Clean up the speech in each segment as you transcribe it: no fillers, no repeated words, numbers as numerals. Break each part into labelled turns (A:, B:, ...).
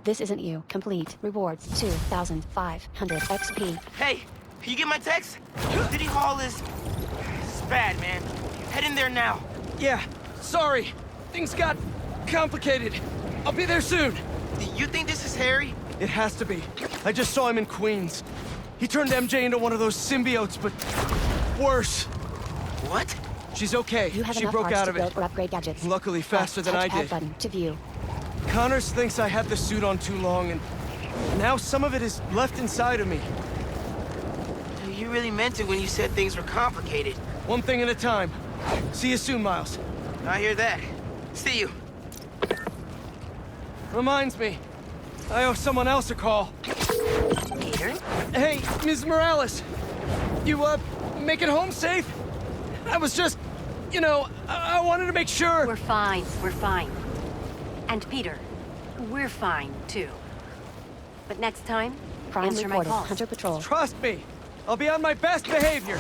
A: This isn't you. Complete. Rewards 2,500 XP.
B: Hey, you get my text? City Hall is bad, man. Head in there now.
C: Yeah, sorry. Things got complicated. I'll be there soon.
B: You think this is Harry?
C: It has to be. I just saw him in Queens. He turned MJ into one of those symbiotes, but worse.
B: What?
C: She's okay.
A: You have
C: She
A: enough
C: broke
A: parts
C: out
A: to
C: of
A: build
C: it.
A: or upgrade gadgets.
C: Luckily faster than I
A: Touchpad
C: did.
A: button to view.
C: Connors thinks I had the suit on too long, and now some of it is left inside of me.
B: You really meant it when you said things were complicated.
C: One thing at a time. See you soon, Miles.
B: I hear that. See you.
C: Reminds me, I owe someone else a call.
B: Peter?
C: Hey, Ms. Morales. You, make it home safe? I was just, I wanted to make sure.
D: We're fine. We're fine. And Peter, we're fine, too. But next time,
A: Crime
D: answer my
A: reported.
D: calls.
A: Hunter Patrol.
C: Trust me. I'll be on my best behavior.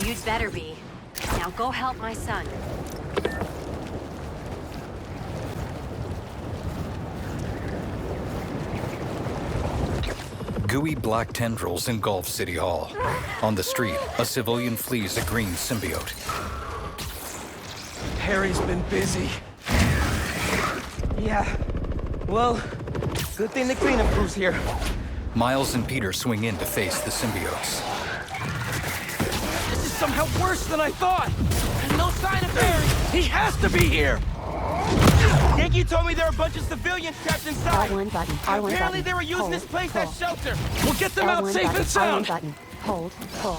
D: You'd better be. Now go help my son.
E: Gooey black tendrils engulf City Hall. On the street, a civilian flees a green symbiote.
C: Harry's been busy.
B: Yeah. Well, good thing the cleanup crew's here.
E: Miles and Peter swing in to face the symbiotes.
C: This is somehow worse than I thought.
B: No sign of Harry.
C: He has to be here.
B: Yankee told me there were a bunch of civilians trapped inside.
A: R1 button. R1
B: Apparently
A: button.
B: they were using
A: Hold,
B: this place
A: pull.
B: as shelter.
C: We'll get them out
A: L1
C: safe
A: button.
C: and sound.
A: R1 button. Hold. Pull.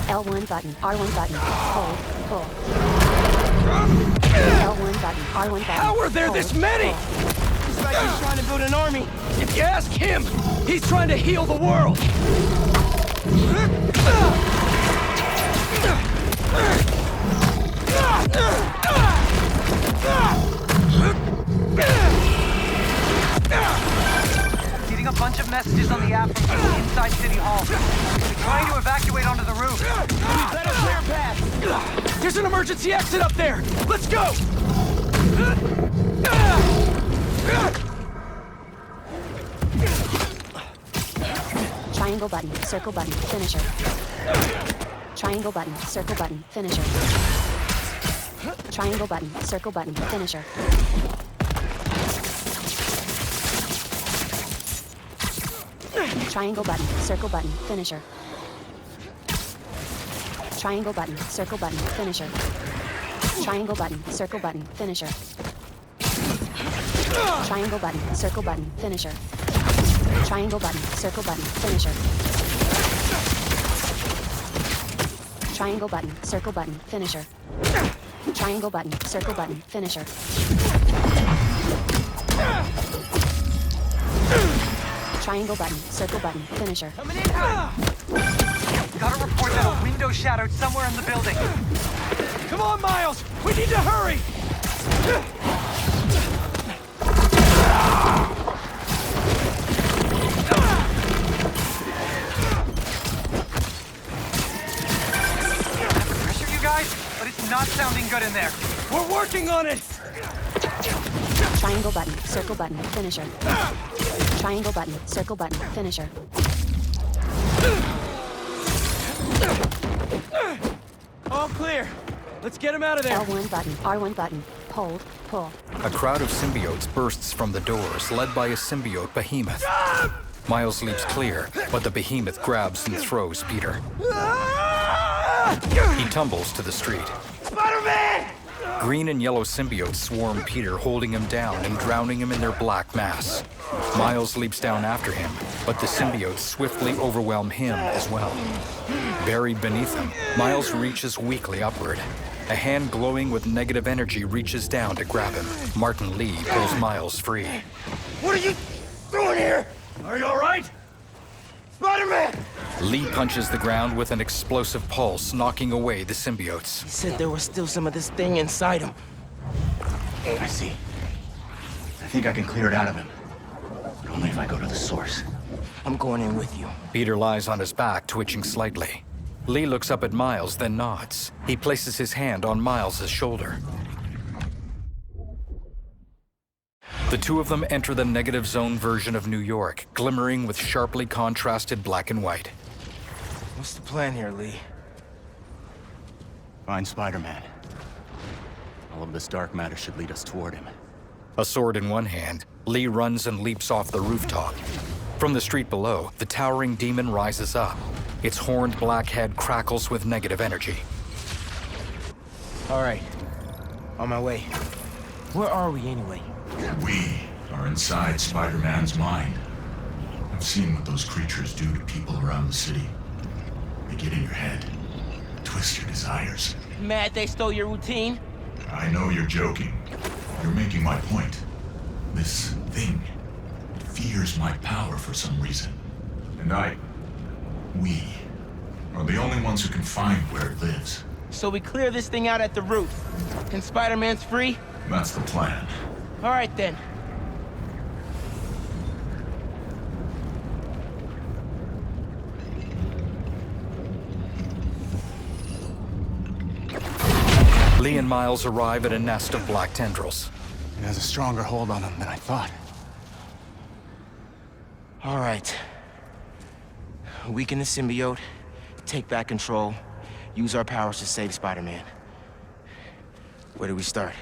A: L1 button. R1 button. Hold. Pull. L1 button. R1 button.
C: How are there this
A: Hold,
C: many?
A: pull.
B: It's like he's trying to build an army.
C: If you ask him, he's trying to heal the world.
F: Getting a bunch of messages on the app from people inside City Hall. They're trying to evacuate onto the roof.
B: Let us clear a path.
C: There's an emergency exit up there. Let's go.
A: Triangle button. Circle button. Finisher. Triangle button. Circle button. Finisher. Triangle button. Circle button. Finisher. Triangle button. Circle button. Finisher. Triangle button. Circle button. Finisher. Triangle button. Circle button. Finisher. Triangle button. Circle button. Finisher. Triangle button. Circle button. Finisher. Triangle button. Circle button. Finisher. Triangle button. Circle button. Finisher. Triangle button. Circle button. Finisher.
B: Coming in hot.
F: Got a report that a window shadowed somewhere in the building.
C: Come on, Miles. We need to hurry.
F: Pressure, you guys, but it's not sounding good in there.
C: We're working on it.
A: Triangle button. Circle button. Finisher. Triangle button. Circle button. Finisher.
C: All clear. Let's get him out of there.
A: L1 button. R1 button. Hold. Pull.
E: A crowd of symbiotes bursts from the doors, led by a symbiote behemoth. Miles leaps clear, but the behemoth grabs and throws Peter. He tumbles to the street.
B: Spider-Man!
E: Green and yellow symbiotes swarm Peter, holding him down and drowning him in their black mass. Miles leaps down after him, but the symbiotes swiftly overwhelm him as well. Buried beneath him, Miles reaches weakly upward. A hand glowing with negative energy reaches down to grab him. Martin Lee pulls Miles free.
B: What are you doing here? Are you all right? Spider-Man!
E: Lee punches the ground with an explosive pulse, knocking away the symbiotes.
B: He said there was still some of this thing inside him.
G: I see. I think I can clear it out of him. But only if I go to the source.
B: I'm going in with you.
E: Peter lies on his back, twitching slightly. Lee looks up at Miles, then nods. He places his hand on Miles' shoulder. The two of them enter the negative zone version of New York, glimmering with sharply contrasted black and white.
B: What's the plan here, Lee?
G: Find Spider-Man. All of this dark matter should lead us toward him.
E: A sword in one hand, Lee runs and leaps off the rooftop. From the street below, the towering demon rises up. Its horned black head crackles with negative energy.
B: All right. On my way. Where are we anyway?
H: We are inside Spider-Man's mind. I've seen what those creatures do to people around the city. They get in your head, twist your desires.
B: Mad they stole your routine?
H: I know you're joking. You're making my point. This thing, it fears my power for some reason. And we are the only ones who can find where it lives.
B: So we clear this thing out at the root. And Spider-Man's free?
H: That's the plan.
B: All right then.
E: Lee and Miles arrive at a nest of black tendrils.
G: It has a stronger hold on him than I thought.
B: All right. Weaken the symbiote, take back control, use our powers to save Spider-Man. Where do we start?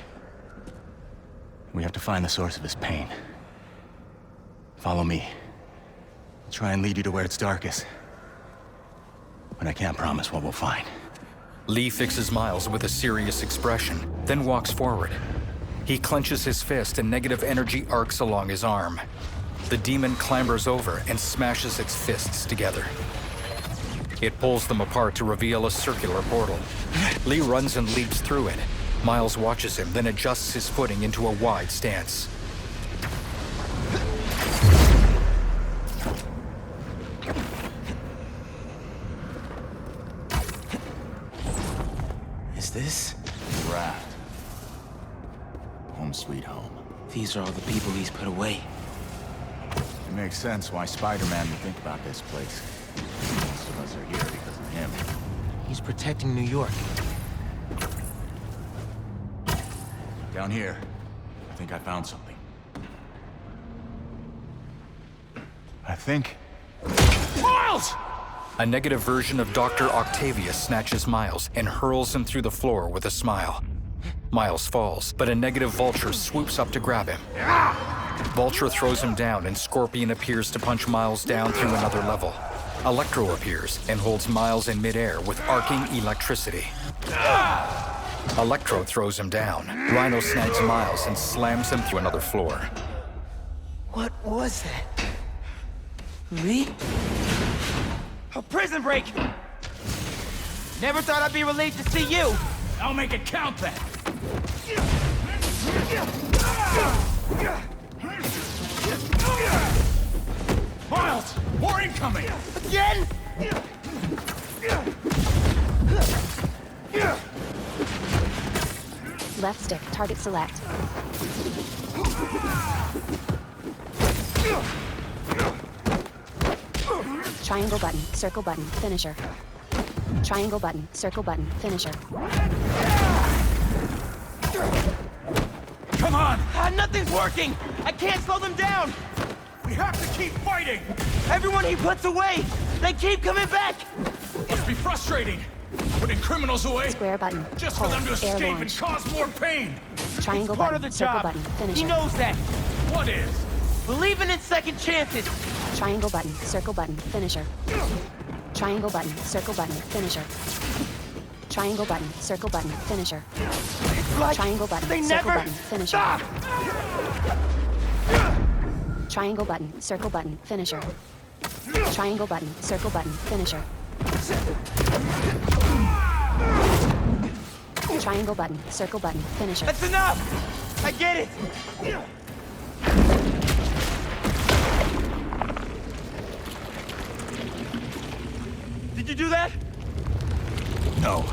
G: We have to find the source of his pain. Follow me. I'll try and lead you to where it's darkest. But I can't promise what we'll find.
E: Lee fixes Miles with a serious expression, then walks forward. He clenches his fist and negative energy arcs along his arm. The demon clambers over and smashes its fists together. It pulls them apart to reveal a circular portal. Lee runs and leaps through it. Miles watches him, then adjusts his footing into a wide stance.
B: Is this?
G: Raft. Home sweet home.
B: These are all the people he's put away.
G: It makes sense why Spider-Man would think about this place. Most of us are here because of him.
B: He's protecting New York.
G: Down here, I think I found something. I think...
C: Miles!
E: A negative version of Dr. Octavius snatches Miles and hurls him through the floor with a smile. Miles falls, but a negative vulture swoops up to grab him. Vulture throws him down, and Scorpion appears to punch Miles down through another level. Electro appears and holds Miles in midair with arcing electricity. Electro throws him down. Rhino snags Miles and slams him through another floor.
B: What was that? Lee? A prison break! Never thought I'd be relieved to see you!
C: I'll make it count then. Miles, more incoming!
B: Again?
A: Left stick, target select. Triangle button, circle button, finisher. Triangle button, circle button, finisher.
C: Come on!
B: Nothing's working! I can't slow them down!
C: We have to keep fighting!
B: Everyone he puts away! They keep coming back!
C: Must be frustrating. Putting criminals away
A: Square button,
C: just for
A: hold,
C: them to
A: air
C: escape and
A: launch.
C: cause more pain.
A: Triangle
B: Part
A: button,
B: of the
A: circle
B: job.
A: button,
B: He
A: finisher.
B: knows that.
C: What is?
B: Believing in second chances.
A: Triangle button, circle button, finisher. Triangle button, circle button, finisher. Triangle button, circle button, finisher.
B: It's like
A: Triangle button,
B: they
A: circle
B: never
A: button, finisher.
B: stop.
A: Triangle button, circle button, finisher. Triangle button, circle button, finisher. Triangle button, circle button, finisher.
B: That's enough! I get it! Did you do that?
G: No.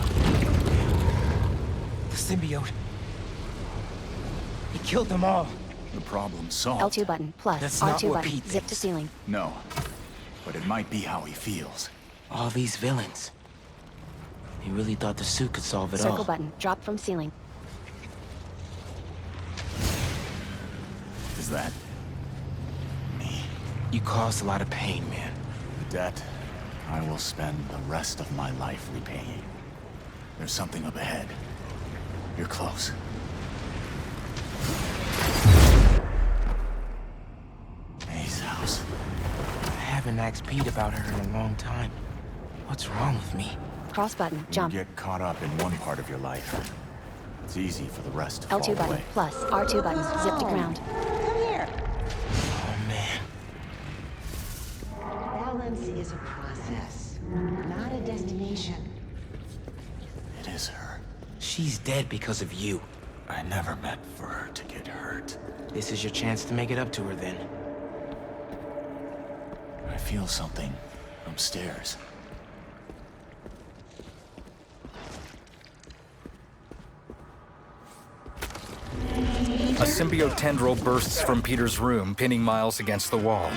B: The symbiote. He killed them all.
G: The problem solved.
A: L2 button, plus,
B: That's not
A: R2
B: what
A: button,
B: Pete
A: zip to
B: thinks.
A: ceiling.
G: No. But it might be how he feels.
B: All these villains. He really thought the suit could solve it all.
A: Circle button, drop from ceiling.
G: Does was that? Me.
B: You caused a lot of pain, man.
G: The debt I will spend the rest of my life repaying. There's something up ahead. You're close. May's house.
B: I haven't asked Pete about her in a long time. What's wrong with me?
A: Cross button, jump.
G: You get caught up in one part of your life, it's easy for the rest to
A: L2
G: fall
A: button,
G: away.
A: plus R2 button, zip to ground.
B: Oh, man.
I: Balance is a process, not a destination.
G: It is her.
B: She's dead because of you.
G: I never meant for her to get hurt.
B: This is your chance to make it up to her, then.
G: I feel something upstairs.
E: A symbiote tendril bursts from Peter's room, pinning Miles against the wall.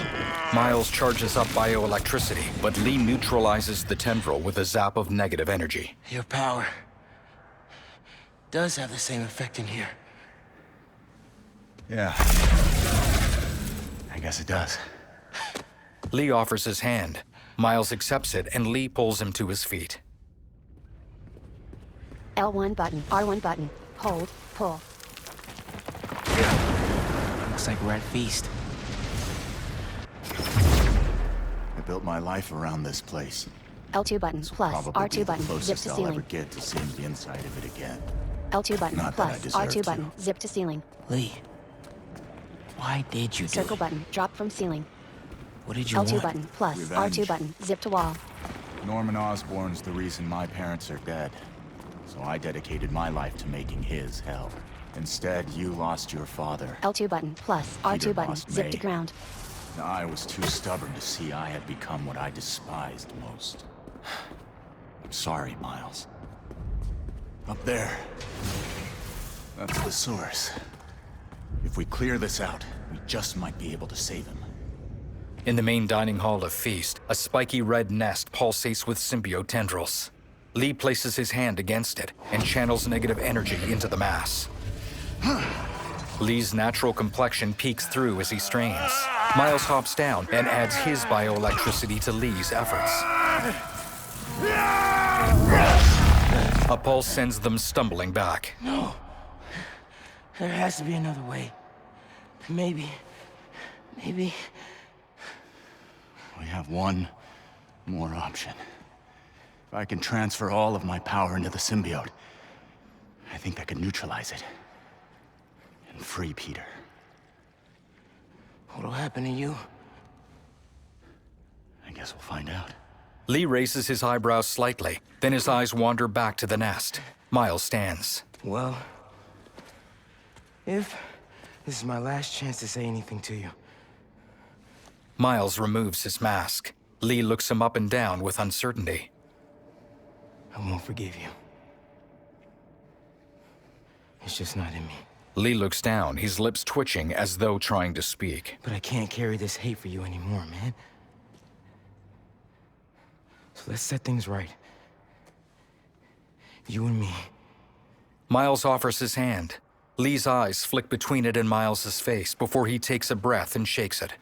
E: Miles charges up bioelectricity, but Lee neutralizes the tendril with a zap of negative energy.
B: Your power does have the same effect in here.
G: Yeah. I guess it does.
E: Lee offers his hand. Miles accepts it, and Lee pulls him to his feet.
A: L1 button, R1 button, hold, pull.
B: Looks like we're at feast.
G: I built my life around this place.
A: L2 button, plus
G: Probably
A: R2
G: be the
A: button, zip
G: closest
A: to
G: I'll
A: ceiling.
G: ever get to seeing the inside of it again.
A: L2 button,
G: Not that I
A: plus
G: deserve
A: R2
G: to.
A: button, zip to ceiling.
B: Lee, why did you do
A: Circle
B: it?
A: button, drop from ceiling.
B: What did you
A: L2
B: want?
A: button, plus
G: Revenge.
A: R2 button, zip to wall.
G: Norman Osborn's the reason my parents are dead. So I dedicated my life to making his hell. Instead, you lost your father.
A: L2 button, plus
G: Peter
A: R2 button,
G: lost
A: zip
G: May.
A: to ground.
G: I was too stubborn to see I had become what I despised most. I'm sorry, Miles. Up there. That's the source. If we clear this out, we just might be able to save him.
E: In the main dining hall of Feast, a spiky red nest pulsates with symbiote tendrils. Lee places his hand against it and channels negative energy into the mass. Lee's natural complexion peeks through as he strains. Miles hops down and adds his bioelectricity to Lee's efforts. A pulse sends them stumbling back.
B: No. There has to be another way. Maybe.
G: We have one more option. If I can transfer all of my power into the symbiote, I think that could neutralize it. And free Peter.
B: What'll happen to you?
G: I guess we'll find out.
E: Lee raises his eyebrows slightly, then his eyes wander back to the nest. Miles stands.
B: Well, if this is my last chance to say anything to you.
E: Miles removes his mask. Lee looks him up and down with uncertainty.
B: I won't forgive you. It's just not in me.
E: Lee looks down, his lips twitching as though trying to speak.
B: But I can't carry this hate for you anymore, man. So let's set things right. You and me.
E: Miles offers his hand. Lee's eyes flick between it and Miles's face before he takes a breath and shakes it.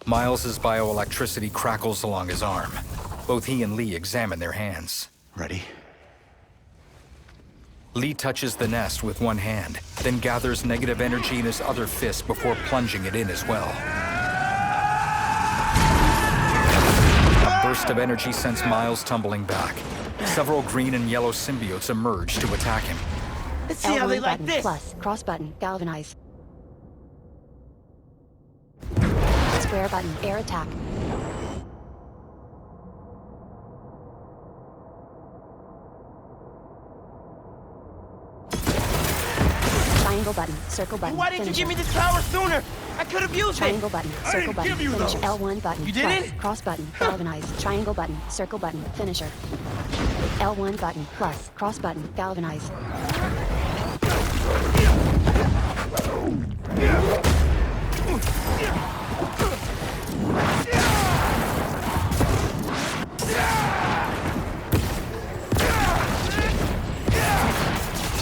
E: Miles's bioelectricity crackles along his arm. Both he and Lee examine their hands.
G: Ready?
E: Lee touches the nest with one hand, then gathers negative energy in his other fist before plunging it in as well. A burst of energy sends Miles tumbling back. Several green and yellow symbiotes emerge to attack him.
B: Let's see how they
A: L1
B: like
A: button,
B: this.
A: plus cross button, galvanize. Square button, air attack. Triangle button, circle button,
B: Why didn't you
A: finisher.
B: give me this power sooner? I could have used
A: Triangle
B: it.
A: button, circle button, finisher. L1 button,
B: You
A: plus,
B: didn't?
A: cross button, galvanize. Triangle button, circle button, finisher. L1 button, plus, cross button, galvanize.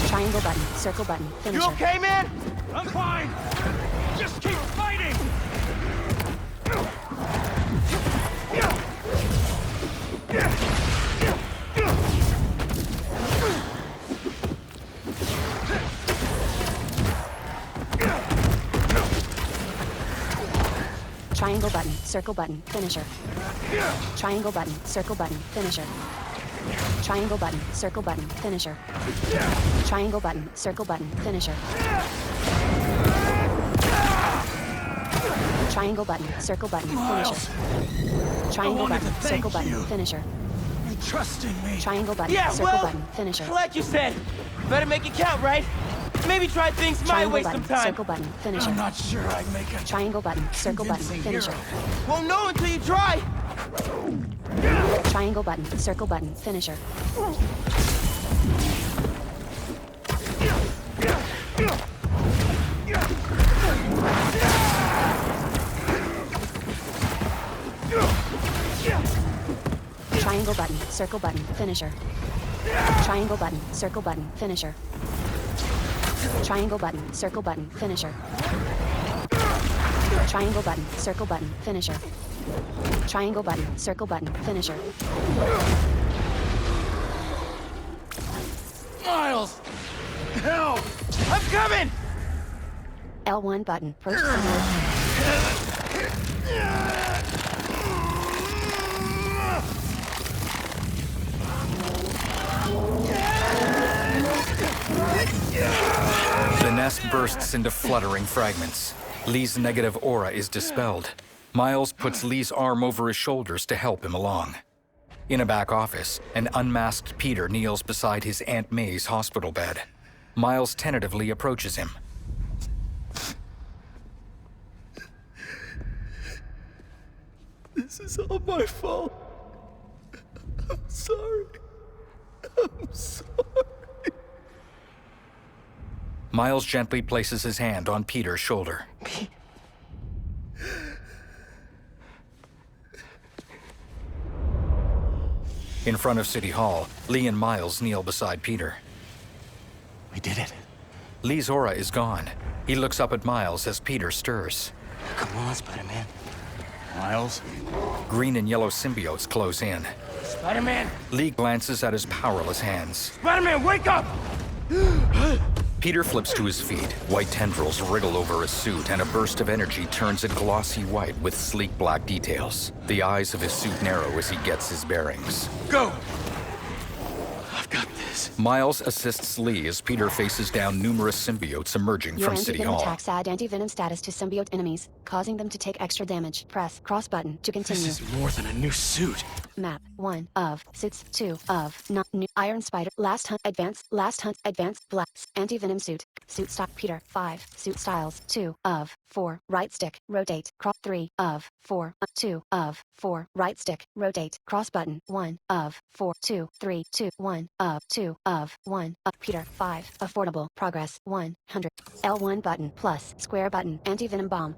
A: Triangle button, circle button,
B: You
A: finisher.
B: okay, man? I'm fine! Just keep fighting!
A: Triangle button, circle button, finisher. Triangle button, circle button, finisher. Triangle button, circle button, finisher. Triangle button, circle button, finisher. Triangle button, circle button, finisher. Triangle button, circle button, finisher.
B: You trusting me?
A: Triangle button,
B: Yeah,
A: circle
B: well,
A: button, finisher.
B: like you said, better make it count, right? Maybe try things my
A: Triangle
B: way
A: button,
B: sometime.
A: circle button, finisher.
B: I'm not sure I'd make a
A: Triangle button, circle button,
B: convincing
A: finisher.
B: hero. Won't know until you try.
A: Triangle button, circle button, finisher. Triangle button, circle button, finisher. Triangle button, circle button, finisher. Triangle button, circle button, finisher. Triangle button, circle button, finisher. Triangle button, circle button, finisher.
B: Miles! Help! I'm coming!
A: L1 button, first summon.
E: The nest bursts into fluttering fragments. Lee's negative aura is dispelled. Miles puts Lee's arm over his shoulders to help him along. In a back office, an unmasked Peter kneels beside his Aunt May's hospital bed. Miles tentatively approaches him.
C: This is all my fault. I'm sorry. I'm sorry.
E: Miles gently places his hand on Peter's shoulder. In front of City Hall, Lee and Miles kneel beside Peter.
G: We did it.
E: Lee's aura is gone. He looks up at Miles as Peter stirs.
B: Come on, Spider-Man.
G: Miles?
E: Green and yellow symbiotes close in.
B: Spider-Man!
E: Lee glances at his powerless hands.
B: Spider-Man, wake up!
E: Peter flips to his feet. White tendrils wriggle over his suit, and a burst of energy turns it glossy white with sleek black details. The eyes of his suit narrow as he gets his bearings.
B: Go! I've got this.
E: Miles assists Lee as Peter faces down numerous symbiotes emerging
A: Your
E: from City
A: anti-venom
E: Hall.
A: attacks add anti-venom status to symbiote enemies, causing them to take extra damage. Press cross button to continue.
C: This is more than a new suit.
A: Map 1 of suits 2 of not new Iron Spider last hunt advanced blacks anti-venom suit stock Peter 5 suit styles 2 of 4 right stick rotate cross 3 of 4 2 of 4 right stick rotate cross button 1 of 4 2 3 2 1 of 2 of 1 up Peter 5 affordable progress 100 L1 button plus square button anti-venom bomb.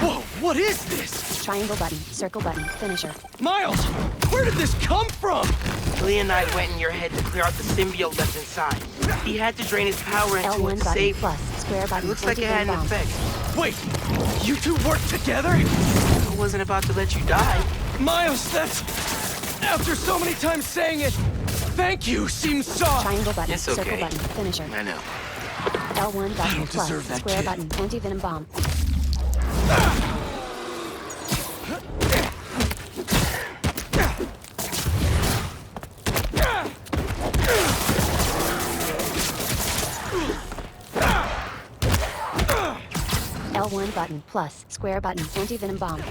C: Whoa, what is this?
A: Triangle button, circle button, finisher.
C: Miles, where did this come from?
B: Lee and I went in your head to clear out the symbiote that's inside. He had to drain his power into it
A: L1
B: to
A: button
B: save.
A: plus square button.
B: Looks like it had an
A: anti-venom
B: effect.
C: Wait, you two work together?
B: I wasn't about to let you die.
C: Miles, that's... After so many times saying it, thank you seems soft.
A: Triangle button,
B: It's
A: circle
B: okay.
A: button, finisher.
B: I know.
A: L1 button
C: don't
A: plus
C: deserve that
A: square
C: kid.
A: button, anti-venom bomb. L1 button plus square button, anti-venom bomb.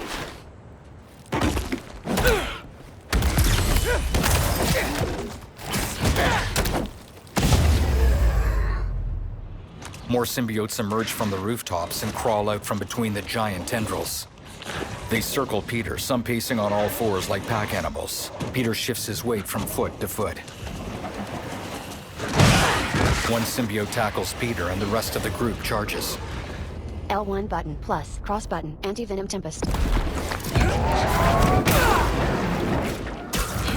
E: More symbiotes emerge from the rooftops and crawl out from between the giant tendrils. They circle Peter, some pacing on all fours like pack animals. Peter shifts his weight from foot to foot. One symbiote tackles Peter and the rest of the group charges.
A: L1 button plus cross button, anti-venom tempest.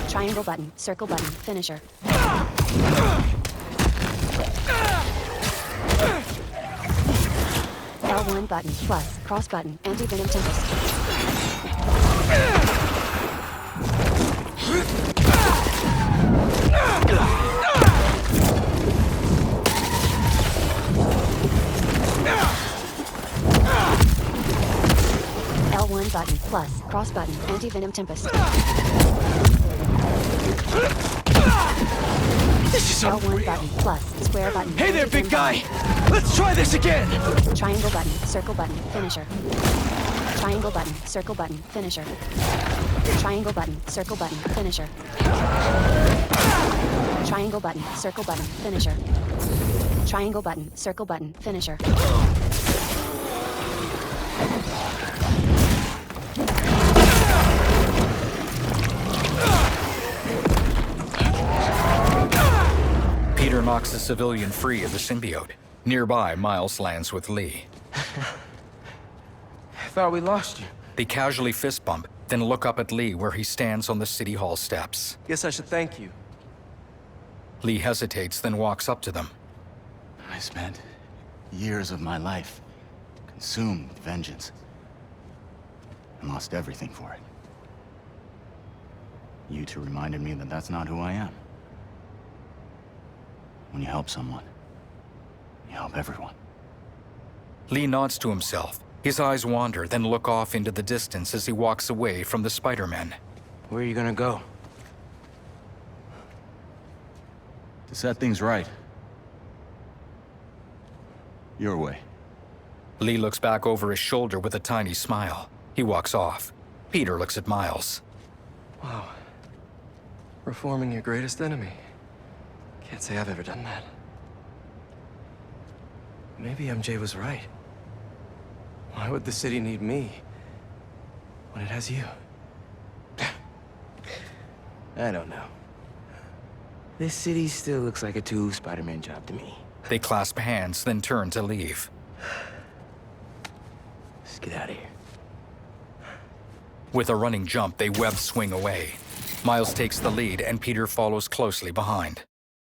A: Triangle button, circle button, finisher. L1 button plus cross button anti-venom tempest. L1 button plus cross button anti-venom tempest.
C: This is
A: L1
C: unreal.
A: button plus square button.
C: Hey there, big guy!
A: anti-venom
C: Let's try this again!
A: button. Triangle button, circle button, finisher. Triangle button, circle button, finisher. Triangle button, circle button, finisher. Triangle button, circle button, finisher. Triangle button, circle button, finisher.
E: Peter knocks the civilian free of the symbiote. Nearby, Miles lands with Lee.
B: I thought we lost you.
E: They casually fist bump, then look up at Lee where he stands on the city hall steps.
C: Guess I should thank you.
E: Lee hesitates, then walks up to them.
G: I spent years of my life consumed with vengeance and lost everything for it. You two reminded me that that's not who I am. When you help someone, you help everyone.
E: Lee nods to himself. His eyes wander, then look off into the distance as he walks away from the Spider-Men.
B: Where are you gonna go?
G: To set things right. Your way.
E: Lee looks back over his shoulder with a tiny smile. He walks off. Peter looks at Miles.
C: Wow. Reforming your greatest enemy. Can't say I've ever done that. Maybe MJ was right. Why would the city need me when it has you?
B: I don't know. This city still looks like a two Spider-Man job to me.
E: They clasp hands, then turn to leave.
B: Let's get out of here.
E: With a running jump, they web swing away. Miles takes the lead, and Peter follows closely behind.